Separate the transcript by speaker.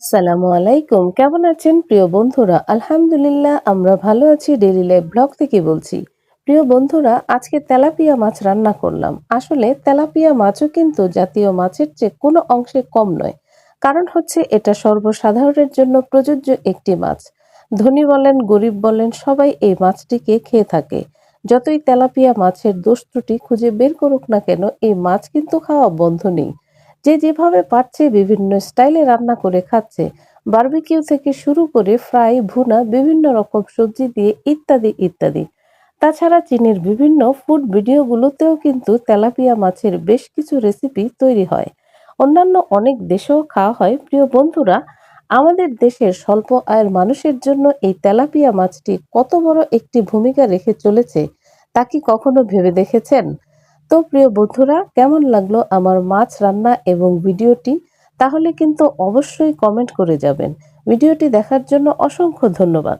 Speaker 1: আসসালামু আলাইকুম। কেমন আছেন প্রিয় বন্ধুরা? আলহামদুলিল্লাহ আমরা ভালো আছি। ডেইলি লাইফ ব্লগ থেকে বলছি। প্রিয় বন্ধুরা, আজকে তেলাপিয়া মাছ রান্না করলাম। আসলে তেলাপিয়া মাছও কিন্তু জাতীয় মাছের চেয়ে কোনো অংশে কম নয়। কারণ হচ্ছে এটা সর্বসাধারণের জন্য প্রযোজ্য একটি মাছ। ধনী বলেন, গরিব বলেন সবাই এই মাছটিকে খেয়ে থাকে। যতই তেলাপিয়া মাছের দোষ ত্রুটি খুঁজে বের করুক না কেন, এই মাছ কিন্তু খাওয়া বন্ধ নেই। যে যেভাবে পারছে বিভিন্ন স্টাইলে রান্না করে খাচ্ছে। বারবিকিউ থেকে শুরু করে ফ্রাই, ভুনা, বিভিন্ন রকম সবজি দিয়ে ইত্যাদি ইত্যাদি। তাছাড়া চীনের বিভিন্ন ফুড ভিডিওগুলোতেও কিন্তু তেলাপিয়া মাছের বেশ কিছু রেসিপি তৈরি হয়। অন্যান্য অনেক দেশেও খাওয়া হয়। প্রিয় বন্ধুরা, আমাদের দেশের স্বল্প আয়ের মানুষের জন্য এই তেলাপিয়া মাছটি কত বড় একটি ভূমিকা রেখে চলেছে তা কি কখনো ভেবে দেখেছেন? তো প্রিয় বন্ধুরা, কেমন লাগলো আমার মাছ রান্না এবং ভিডিওটি? তাহলে কিন্তু অবশ্যই কমেন্ট করে যাবেন। ভিডিওটি দেখার জন্য অসংখ্য ধন্যবাদ।